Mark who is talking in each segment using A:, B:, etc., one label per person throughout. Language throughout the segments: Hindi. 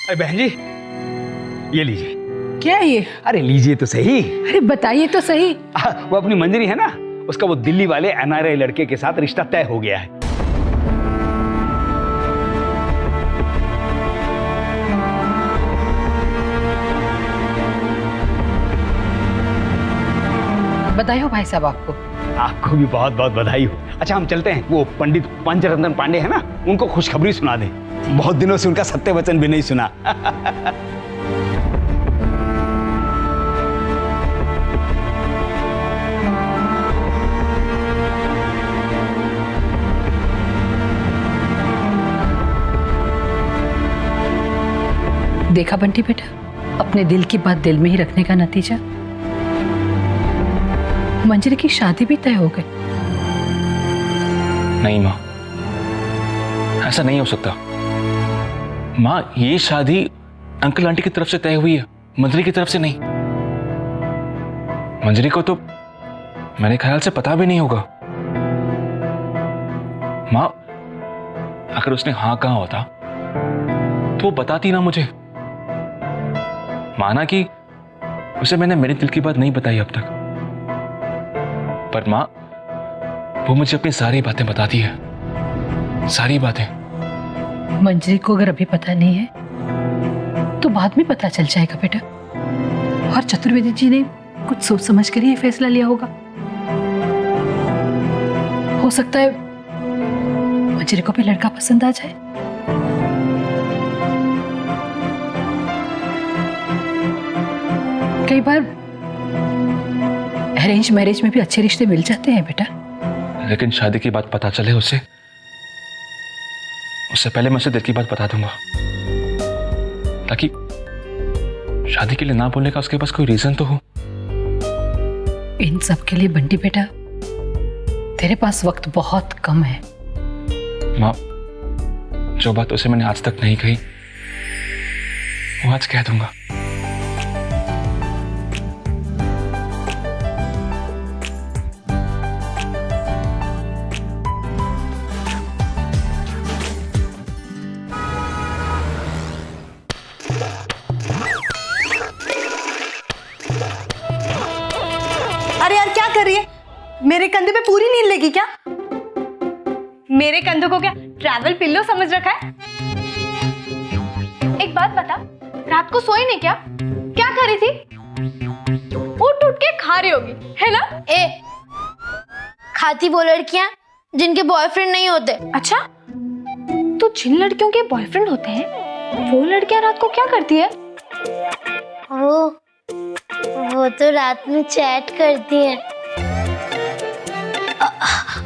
A: अरे बहन जी, ये लीजिए।
B: क्या है ये?
A: अरे लीजिए तो सही।
B: अरे बताइए तो सही।
A: वो अपनी मंजरी है ना, उसका वो दिल्ली वाले NRI लड़के के साथ रिश्ता तय हो गया है।
B: बधाई हो भाई साहब आपको।
A: आपको भी बहुत बहुत बधाई हो। अच्छा हम चलते हैं, वो पंडित पंचरत्न पांडे है ना, उनको खुशखबरी सुना दें। बहुत दिनों से उनका सत्य वचन भी नहीं सुना।
B: देखा बंटी बेटा, अपने दिल की बात दिल में ही रखने का नतीजा। मंजरी की शादी भी तय हो गई।
C: नहीं माँ, ऐसा नहीं हो सकता। माँ, ये शादी अंकल आंटी की तरफ से तय हुई है, मंजरी की तरफ से नहीं। मंजरी को तो मेरे ख्याल से पता भी नहीं होगा। माँ, अगर उसने हाँ कहा होता तो वो बताती ना मुझे। माना कि उसे मैंने मेरे दिल की बात नहीं बताई अब तक, पर माँ वो मुझे अपनी सारी बातें बताती है, सारी बातें।
B: मंजरी को अगर अभी पता नहीं है तो बाद में पता चल जाएगा बेटा। और चतुर्वेदी जी ने कुछ सोच समझ कर ये फैसला लिया होगा। हो सकता है मंजरी को भी लड़का पसंद आ जाए। कई बार अरेंज मैरिज में भी अच्छे रिश्ते मिल जाते हैं बेटा।
C: लेकिन शादी की बात पता चले उससे पहले मैं उसे दिल की बात बता दूंगा, ताकि शादी के लिए ना बोलने का उसके पास कोई रीजन तो हो।
B: इन सब के लिए बंटी बेटा तेरे पास वक्त बहुत कम है।
C: माँ, जो बात उसे मैंने आज तक नहीं कही वो आज कह दूंगा।
D: अरे यार क्या कर रही है? मेरे कंधे पे पूरी नींद लेगी क्या? मेरे कंधों को क्या ट्रैवल पिल्लो समझ रखा है? एक बात बता, रात को सोई नहीं क्या? क्या कर रही थी? उठ उठ के खा रही होगी, है ना?
E: खाती वो लड़कियां जिनके बॉयफ्रेंड नहीं होते।
D: अच्छा, तो जिन लड़कियों के बॉयफ्रेंड होते हैं वो लड़कियां रात को क्या करती है?
E: वो तो रात में चैट करती है।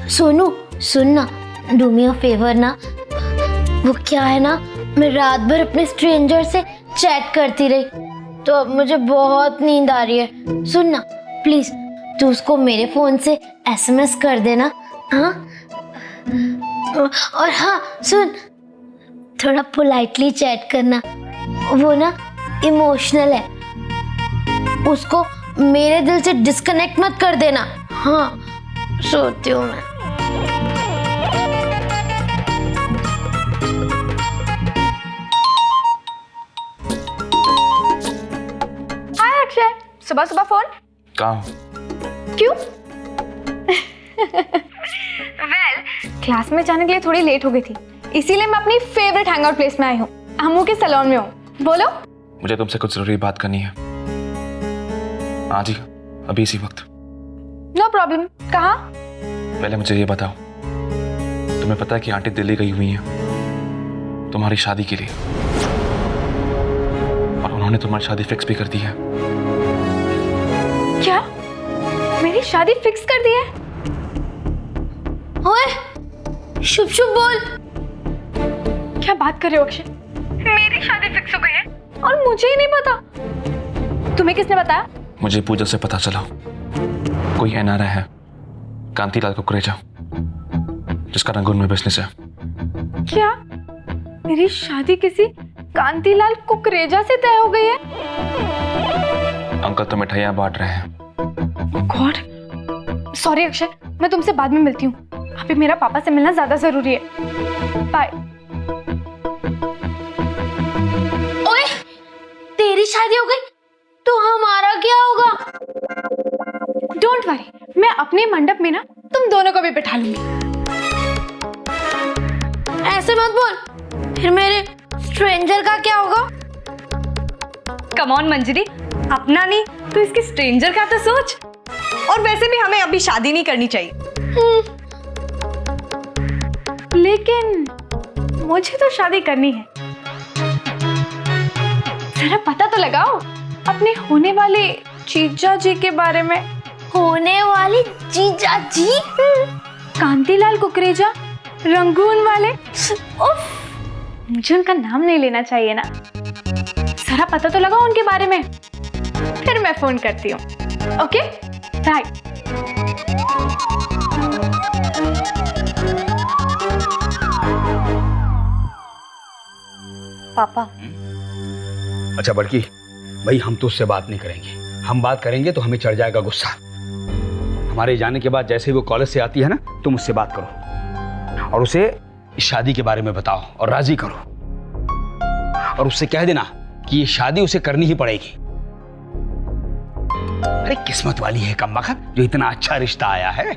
E: सोनू सुन ना, डू मी अ फेवर ना। वो क्या है ना, मैं रात भर अपने स्ट्रेंजर से चैट करती रही तो अब मुझे बहुत नींद आ रही है। सुन ना प्लीज, तू उसको मेरे फोन से SMS कर देना। हाँ, और हाँ सुन, थोड़ा पोलाइटली चैट करना। वो ना इमोशनल है, उसको मेरे दिल से डिस्कनेक्ट मत कर देना। हाँ, सोती हूँ मैं।
D: हाय अक्षय, सुबह सुबह फोन?
C: कहाँ?
D: क्यों? क्लास में जाने के लिए थोड़ी लेट हो गई थी, इसीलिए मैं अपनी फेवरेट हैंगआउट प्लेस में आई हूँ। अम्मू के सैलून में हूँ। बोलो।
C: मुझे तुमसे कुछ जरूरी बात करनी है आज ही, अभी इसी वक्त।
D: No problem. कहाँ?
C: पहले मुझे ये बताओ, तुम्हें पता है कि आंटी दिल्ली गई हुई हैं तुम्हारी शादी के लिए, और उन्होंने तुम्हारी शादी फिक्स भी कर दी है।
D: क्या? मेरी शादी फिक्स कर दी है?
E: ओए, शुभ शुभ बोल।
D: क्या बात कर रहे हो अक्षय? मेरी शादी फिक्स हो गई है और मुझे ही नहीं पता। तुम्हें किसने बताया?
C: मुझे पूजा से पता चला, कोई NRI है, कांतीलाल कुकरेजा, जिसका रंगून में बिजनेस है।
D: क्या मेरी शादी किसी कांतीलाल कुकरेजा से तय हो गई है?
C: अंकल तो मिठाइयां बांट रहे हैं।
D: गॉड, सॉरी अक्षय, मैं तुमसे बाद में मिलती हूँ। अभी मेरा पापा से मिलना ज्यादा जरूरी है। बाय।
E: शादी हो गई तो हमारा क्या होगा?
D: डोंट वरी, मैं अपने मंडप में ना तुम दोनों को भी बिठा लूंगी।
E: ऐसे मत बोल, फिर मेरे स्ट्रेंजर का क्या होगा?
D: कम ऑन मंजरी, अपना नहीं तो इसके स्ट्रेंजर का तो सोच। और वैसे भी हमें अभी शादी नहीं करनी चाहिए। लेकिन मुझे तो शादी करनी है। जरा पता तो लगाओ अपने होने वाले जीजा जी के बारे में।
E: होने वाली जीजा जी?
D: कांतीलाल कुकरेजा, रंगून वाले। उफ, मुझे उनका नाम नहीं लेना चाहिए ना। जरा पता तो लगाओ उनके बारे में, फिर मैं फोन करती हूँ। Okay bye. पापा।
A: अच्छा बड़की, भाई हम तो उससे बात नहीं करेंगे। हम बात करेंगे तो हमें चढ़ जाएगा गुस्सा। हमारे जाने के बाद जैसे ही वो कॉलेज से आती है ना, तुम उससे बात करो और उसे इस शादी के बारे में बताओ और राजी करो। और उससे कह देना कि ये शादी उसे करनी ही पड़ेगी। अरे किस्मत वाली है कमबख्त जो इतना अच्छा रिश्ता आया है।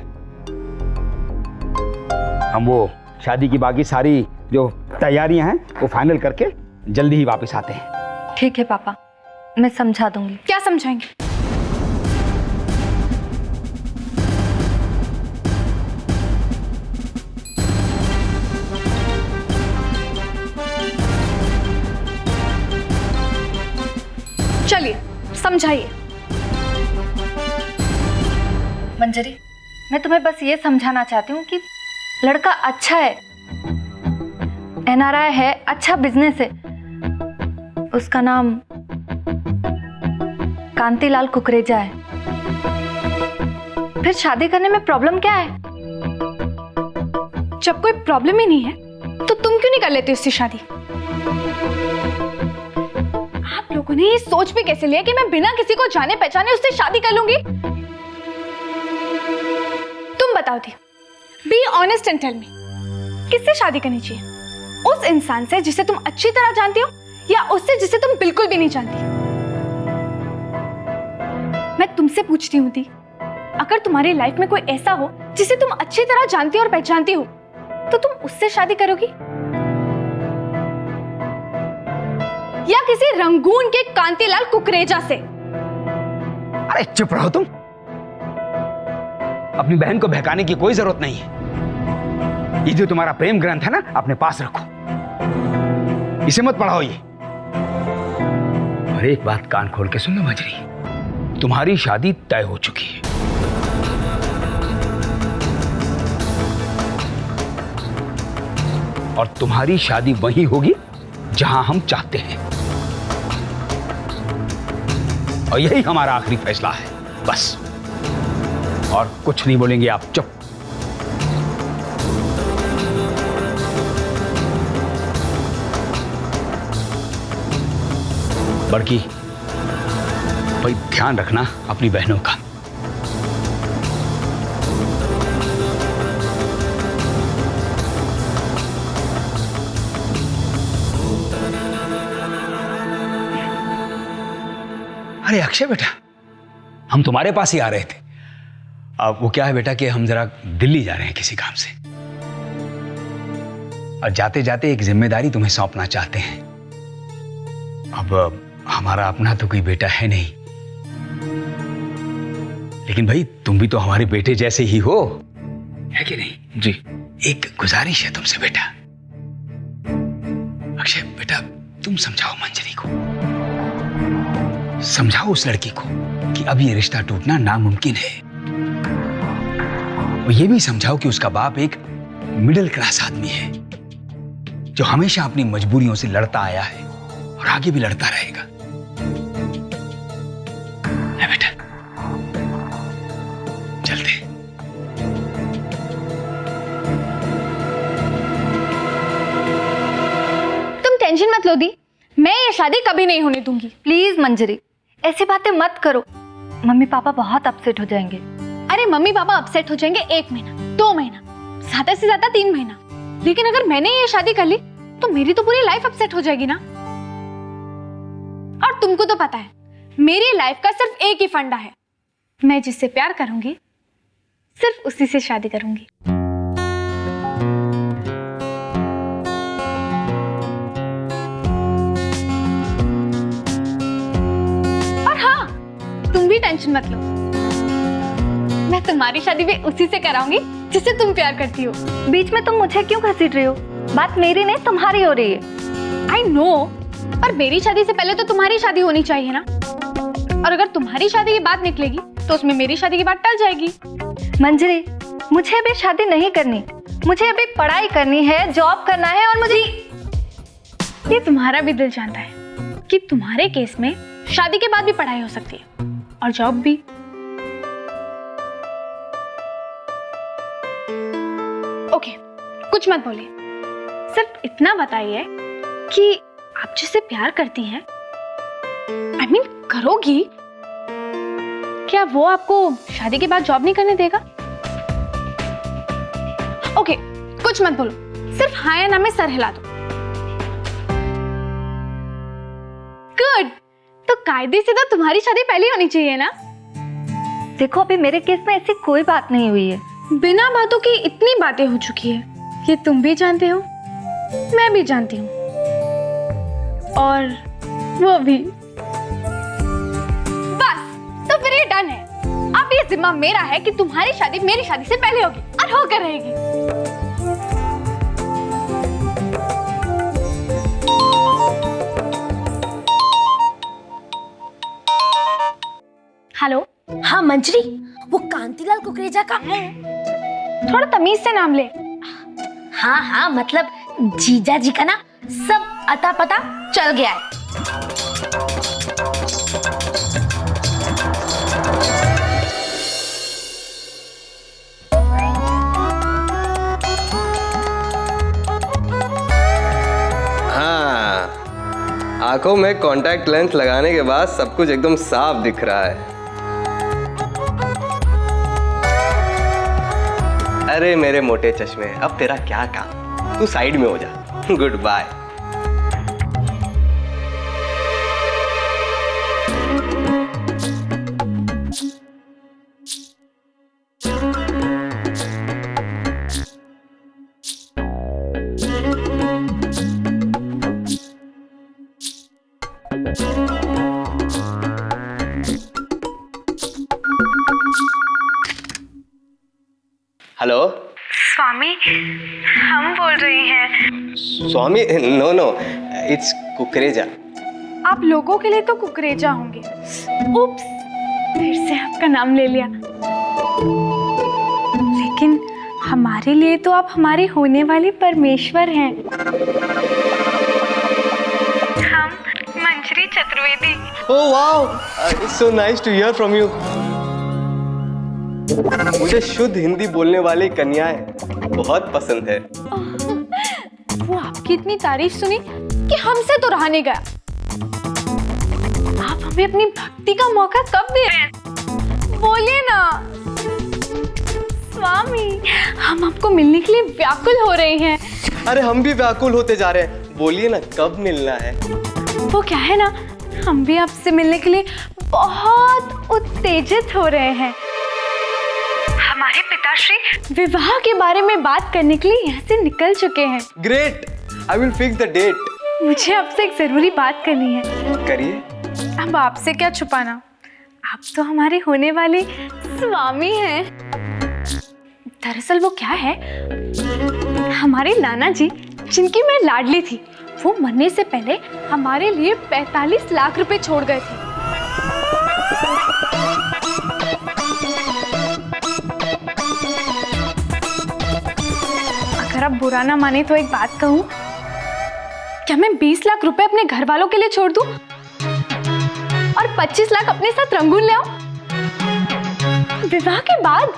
A: हम वो शादी की बाकी सारी जो तैयारियां हैं वो फाइनल करके जल्दी ही वापस आते हैं।
D: ठीक है पापा, मैं समझा दूंगी। क्या समझाएंगे? चलिए समझाइए।
F: मंजरी, मैं तुम्हें बस ये समझाना चाहती हूँ कि लड़का अच्छा है, NRI है, अच्छा बिजनेस है। उसका नाम कांतीलाल कुकरेजा है। फिर शादी करने में प्रॉब्लम क्या है?
D: जब कोई प्रॉब्लम ही नहीं है तो तुम क्यों नहीं कर लेते उससे शादी? आप लोगों ने ये सोच भी कैसे लिया कि मैं बिना किसी को जाने पहचाने उससे शादी कर लूंगी? तुम बताओ दी, be honest and tell me, किससे शादी करनी चाहिए? उस इंसान से जिसे तुम अच्छी तरह जानती हो या उससे जिसे तुम बिल्कुल भी नहीं जानती? मैं तुमसे पूछती हूँ दी, अगर तुम्हारी लाइफ में कोई ऐसा हो जिसे तुम अच्छी तरह जानती और पहचानती हो तो तुम उससे शादी करोगी या किसी रंगून के कांतीलाल कुकरेजा से?
A: अरे चुप रहो तुम। अपनी बहन को बहकाने की कोई जरूरत नहीं है। ये जो तुम्हारा प्रेम ग्रंथ है ना, अपने पास रखो, इसे मत पढ़ाओ ये। और एक बात कान खोल के सुन लो मंजरी, तुम्हारी शादी तय हो चुकी है। और तुम्हारी शादी वहीं होगी जहां हम चाहते हैं। और यही हमारा आखिरी फैसला है, बस। और कुछ नहीं बोलेंगे आप, चुप। बड़की भाई, ध्यान रखना अपनी बहनों का। अरे अक्षय बेटा, हम तुम्हारे पास ही आ रहे थे। अब वो क्या है बेटा कि हम जरा दिल्ली जा रहे हैं किसी काम से, और जाते जाते एक जिम्मेदारी तुम्हें सौंपना चाहते हैं। अब हमारा अपना तो कोई बेटा है नहीं, लेकिन भाई तुम भी तो हमारे बेटे जैसे ही हो, है कि नहीं?
C: जी।
A: एक गुजारिश है तुमसे बेटा। अक्षय बेटा, तुम समझाओ मंजरी को, समझाओ उस लड़की को कि अब ये रिश्ता टूटना नामुमकिन है। और ये भी समझाओ कि उसका बाप एक मिडिल क्लास आदमी है जो हमेशा अपनी मजबूरियों से लड़ता आया है और आगे भी लड़ता रहेगा। है बेटा, चलते हैं।
D: तुम टेंशन मत लो दी, मैं ये शादी कभी नहीं होने दूंगी।
F: प्लीज मंजरी, ऐसी बातें मत करो, मम्मी पापा बहुत अपसेट हो जाएंगे।
D: अरे मम्मी पापा अपसेट हो जाएंगे 1 महीना, 2 महीना, ज्यादा से ज्यादा 3 महीना, लेकिन अगर मैंने ये शादी कर ली तो मेरी तो पूरी लाइफ अपसेट हो जाएगी ना। और तुमको तो पता है मेरी लाइफ का सिर्फ एक ही फंडा है, मैं जिससे प्यार करूंगी सिर्फ उसी से शादी करूंगी। और हाँ, तुम भी टेंशन मत लो, मैं तुम्हारी शादी भी उसी से कराऊंगी जिससे तुम प्यार करती हो।
F: बीच में तुम मुझे क्यों घसीट रही हो? बात मेरी नहीं तुम्हारी हो रही है।
D: आई नो, पर मेरी शादी से पहले तो तुम्हारी शादी होनी चाहिए ना, और अगर तुम्हारी शादी की बात निकलेगी तो उसमें मेरी शादी की बात टल जाएगी।
F: मंजरी, मुझे अभी शादी नहीं करनी, मुझे अभी पढ़ाई करनी है, जॉब करना है। और मुझे
D: ये तुम्हारा भी दिल जानता है कि तुम्हारे केस में शादी के बाद भी पढ़ाई हो सकती है और जॉब भी। ओके, कुछ मत बोलिए, सिर्फ इतना बताइए कि आप जिससे प्यार करती हैं, I mean, करोगी, क्या वो आपको शादी के बाद जॉब नहीं करने देगा? ओके, कुछ मत बोलो, सिर्फ हाँ या ना में सर हिला दो। गुड, तो कायदे से तो तुम्हारी शादी पहले होनी चाहिए ना?
F: देखो, अभी मेरे केस में ऐसी कोई बात नहीं हुई है।
D: बिना बातों की इतनी बातें हो चुकी है, ये तुम भी जानते हो, मैं भी जानती हूँ, और वो भी। बस, तो फिर ये डन है। अब ये जिम्मा मेरा है कि तुम्हारी शादी मेरी शादी से पहले होगी और होकर रहेगी। हेलो।
E: हाँ मंजरी, वो कांतिलाल कुकरेजा का
D: थोड़ा तमीज से नाम ले।
E: हाँ हाँ, मतलब जीजा जी का ना सब अता पता चल गया है।
G: हाँ, आंखों में कॉन्टैक्ट लेंस लगाने के बाद सब कुछ एकदम साफ दिख रहा है। अरे मेरे मोटे चश्मे, अब तेरा क्या काम, तू साइड में हो जा। Good bye. हेलो
D: स्वामी, हम बोल रही हैं।
G: Swami? No no, it's Kukreja.
D: आप लोगों के लिए तो कुकरेजा होंगे। उप्स, फिर से आपका नाम ले लिया। लेकिन हमारे लिए तो आप हमारे होने वाले परमेश्वर हैं। हम Manjari Chaturvedi.
G: Oh wow, it's so nice to hear from you. मुझे शुद्ध हिंदी बोलने वाली कन्याएं बहुत पसंद है।
D: वो आपकी इतनी तारीफ सुनी कि हमसे तो रहा नहीं गया। आप हमें अपनी भक्ति का मौका कब दे रहे हैं? बोलिए ना स्वामी, हम आपको मिलने के लिए व्याकुल हो रहे हैं।
G: अरे हम भी व्याकुल होते जा रहे हैं, बोलिए ना कब मिलना है?
D: वो क्या है ना, हम भी आपसे मिलने के लिए बहुत उत्तेजित हो रहे हैं। हमारे पिताश्री विवाह के बारे में बात करने के लिए यहाँ से निकल चुके हैं।
G: Great, I will fix the date.
D: मुझे आपसे एक जरूरी बात करनी है।
G: करिए।
D: अब आपसे क्या छुपाना, आप तो हमारे होने वाले स्वामी हैं। दरअसल वो क्या है, हमारे नाना जी जिनकी मैं लाडली थी, वो मरने से पहले हमारे लिए 45 लाख रुपए छोड़ गए थे। अगर आप बुरा ना माने तो एक बात कहूं, क्या मैं 20 लाख रुपए अपने घर वालों के लिए छोड़ दूं और 25 लाख अपने साथ रंगून ले आऊं विवाह के बाद?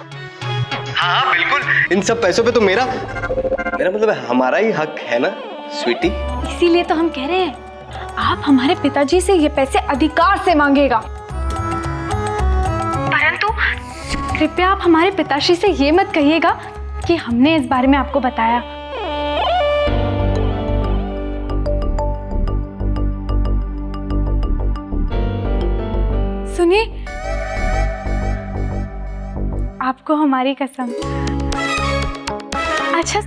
G: हाँ बिल्कुल, इन सब पैसों पे तो मेरा मतलब हमारा ही हक है ना स्वीटी।
D: इसीलिए तो हम कह रहे हैं, आप हमारे पिताजी से ये पैसे अधिकार से मांगेगा, परंतु कृपया आप हमारे पिताश्री से ये मत कहिएगा कि हमने इस बारे में आपको बताया। सुनिए, आपको हमारी कसम। अच्छा,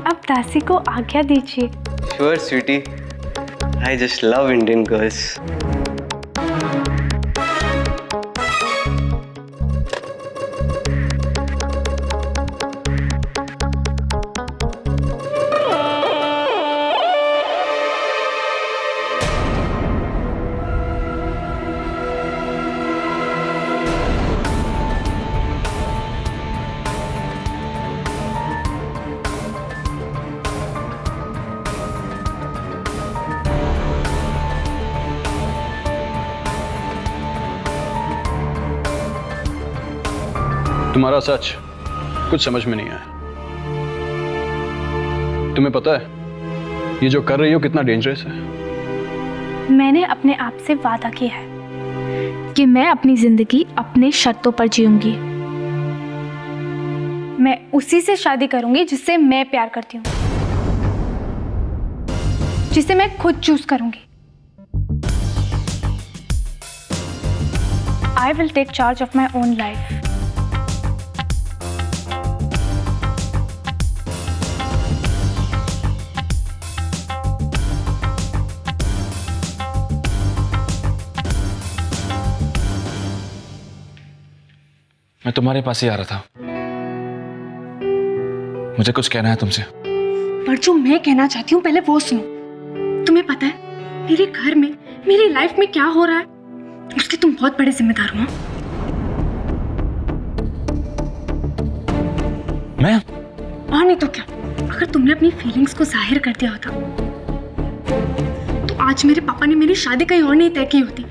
D: अब दासी को आज्ञा दीजिए।
G: Sure sweetie, I just love Indian girls.
H: तुम्हारा सच कुछ समझ में नहीं आया। तुम्हें पता है ये जो कर रही हो कितना डेंजरस है?
D: मैंने अपने आप से वादा किया है कि मैं अपनी जिंदगी अपने शर्तों पर जीऊंगी। मैं उसी से शादी करूंगी जिससे मैं प्यार करती हूँ, जिसे मैं खुद चूज करूंगी। I will take charge of my own life.
C: मैं तुम्हारे पास ही आ रहा था, मुझे कुछ कहना है तुमसे।
D: पर जो मैं कहना चाहती हूँ पहले वो सुनो। तुम्हें पता है मेरे घर में, मेरी लाइफ में क्या हो रहा है, उसके तुम बहुत बड़े जिम्मेदार हो।
C: मैं?
D: और नहीं तो क्या, अगर तुमने अपनी फीलिंग्स को जाहिर कर दिया होता तो आज मेरे पापा ने मेरी शादी कहीं और नहीं तय की होती,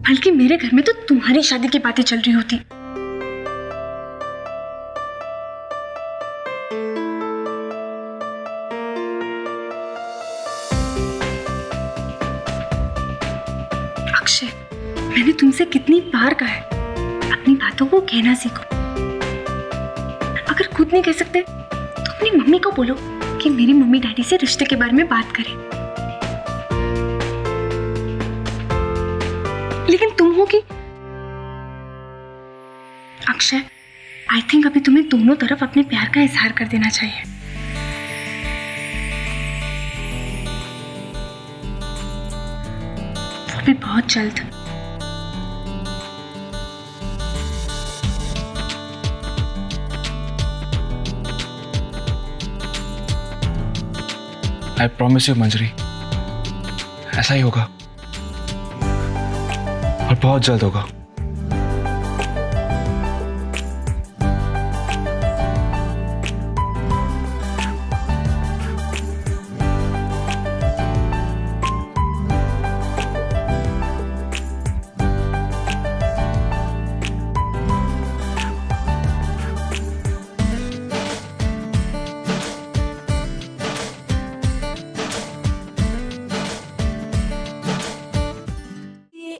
D: बल्कि मेरे घर में तो तुम्हारी शादी की बातें चल रही होती। अक्षय, मैंने तुमसे कितनी बार कहा है अपनी बातों को कहना सीखो। अगर खुद नहीं कह सकते तो अपनी मम्मी को बोलो कि मेरी मम्मी डैडी से रिश्ते के बारे में बात करें। लेकिन तुम हो कि अक्षय, आई थिंक अभी तुम्हें दोनों तरफ अपने प्यार का इजहार कर देना चाहिए। वो भी बहुत जल्द।
C: आई प्रॉमिस यू मंजरी, ऐसा ही होगा और बहुत जल्द होगा।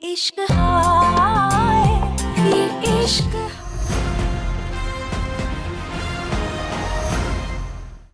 I: इश्क